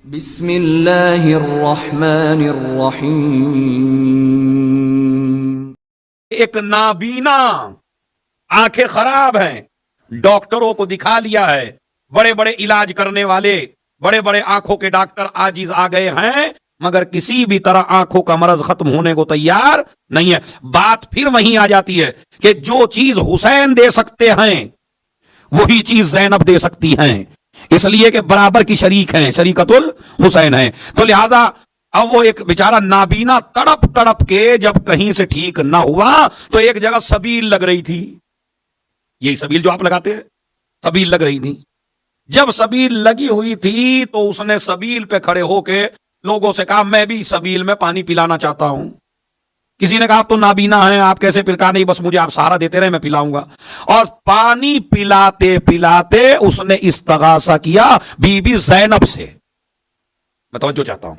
بسم اللہ الرحمن الرحیم۔ ایک نابینا، آنکھیں خراب ہیں، ڈاکٹروں کو دکھا لیا ہے، بڑے بڑے علاج کرنے والے، بڑے بڑے آنکھوں کے ڈاکٹر عاجز آ گئے ہیں، مگر کسی بھی طرح آنکھوں کا مرض ختم ہونے کو تیار نہیں ہے۔ بات پھر وہیں آ جاتی ہے کہ جو چیز حسین دے سکتے ہیں وہی چیز زینب دے سکتی ہیں، اس لیے کہ برابر کی شریک ہیں، شریکت الحسین ہیں، تو لہذا اب وہ ایک بیچارہ نابینا تڑپ تڑپ کے جب کہیں سے ٹھیک نہ ہوا تو ایک جگہ سبیل لگ رہی تھی، یہی سبیل جو آپ لگاتے ہیں، سبیل لگ رہی تھی۔ جب سبیل لگی ہوئی تھی تو اس نے سبیل پہ کھڑے ہو کے لوگوں سے کہا میں بھی سبیل میں پانی پلانا چاہتا ہوں۔ کسی نے کہا آپ تو نابینا ہیں، آپ کیسے پلا؟ نہیں، بس مجھے آپ سہارا دیتے رہے، میں پلاؤں گا۔ اور پانی پلاتے پلاتے اس نے استغاثہ کیا بی بی زینب سے۔ میں توجہ چاہتا ہوں،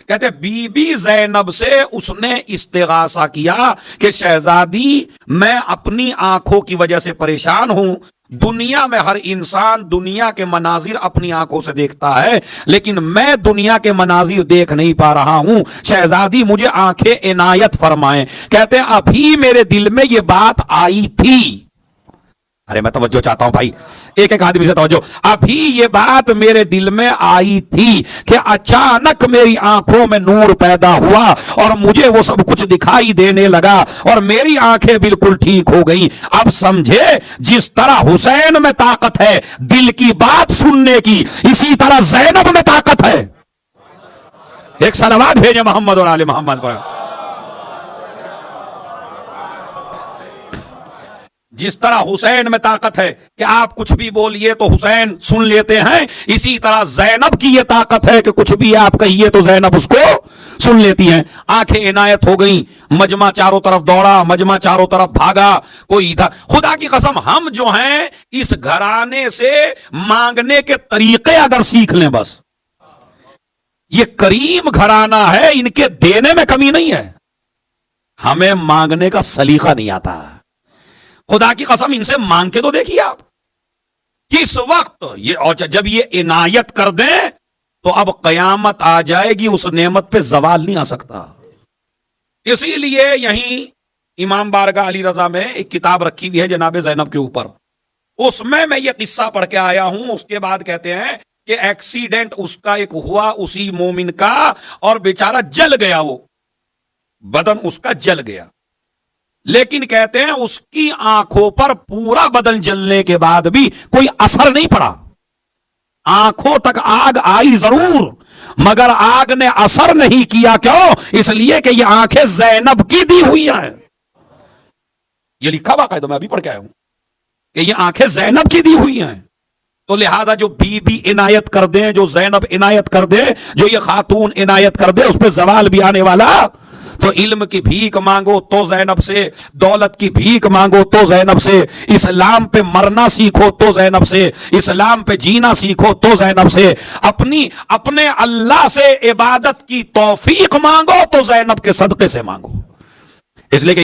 کہتے بی بی زینب سے اس نے استغاثہ کیا کہ شہزادی میں اپنی آنکھوں کی وجہ سے پریشان ہوں، دنیا میں ہر انسان دنیا کے مناظر اپنی آنکھوں سے دیکھتا ہے، لیکن میں دنیا کے مناظر دیکھ نہیں پا رہا ہوں، شہزادی مجھے آنکھیں عنایت فرمائیں۔ کہتے ہیں ابھی میرے دل میں یہ بات آئی تھی، ارے میں توجہ چاہتا ہوں بھائی، ایک ایک آدمی سے توجہ، ابھی یہ بات میرے دل میں آئی تھی کہ اچانک میری آنکھوں میں نور پیدا ہوا اور مجھے وہ سب کچھ دکھائی دینے لگا اور میری آنکھیں بالکل ٹھیک ہو گئی۔ اب سمجھے جس طرح حسین میں طاقت ہے دل کی بات سننے کی، اسی طرح زینب میں طاقت ہے۔ ایک صلوات بھیجے محمد اور آل محمد پر۔ جس طرح حسین میں طاقت ہے کہ آپ کچھ بھی بولیے تو حسین سن لیتے ہیں، اسی طرح زینب کی یہ طاقت ہے کہ کچھ بھی آپ کہیے تو زینب اس کو سن لیتی ہیں۔ آنکھیں عنایت ہو گئیں، مجمع چاروں طرف دوڑا، مجمع چاروں طرف بھاگا، کوئی تھا۔ خدا کی قسم ہم جو ہیں اس گھرانے سے مانگنے کے طریقے اگر سیکھ لیں، بس یہ کریم گھرانہ ہے، ان کے دینے میں کمی نہیں ہے، ہمیں مانگنے کا سلیقہ نہیں آتا۔ خدا کی قسم ان سے مانگ کے تو دیکھیے آپ، کس وقت یہ جب یہ عنایت کر دیں تو اب قیامت آ جائے گی، اس نعمت پہ زوال نہیں آ سکتا۔ اسی لیے یہیں امام بارگاہ علی رضا میں ایک کتاب رکھی ہوئی ہے جناب زینب کے اوپر، اس میں یہ قصہ پڑھ کے آیا ہوں۔ اس کے بعد کہتے ہیں کہ ایکسیڈنٹ اس کا ایک ہوا اسی مومن کا، اور بیچارہ جل گیا، وہ بدن اس کا جل گیا، لیکن کہتے ہیں اس کی آنکھوں پر پورا بدن جلنے کے بعد بھی کوئی اثر نہیں پڑا۔ آنکھوں تک آگ آئی ضرور، مگر آگ نے اثر نہیں کیا۔ کیوں؟ اس لیے کہ یہ آنکھیں زینب کی دی ہوئی ہیں، یہ لکھا باقاعدہ، میں ابھی پڑھ کے آیا ہوں کہ یہ آنکھیں زینب کی دی ہوئی ہیں۔ تو لہذا جو بی بی عنایت کر دیں، جو زینب عنایت کر دے، جو یہ خاتون عنایت کر دے، اس پہ زوال بھی آنے والا۔ تو علم کی بھیک مانگو تو زینب سے، دولت کی بھیک مانگو تو زینب سے، اسلام پہ مرنا سیکھو تو زینب سے، اسلام پہ جینا سیکھو تو زینب سے، اپنے اللہ سے عبادت کی توفیق مانگو تو زینب کے صدقے سے مانگو، اس لیے کہ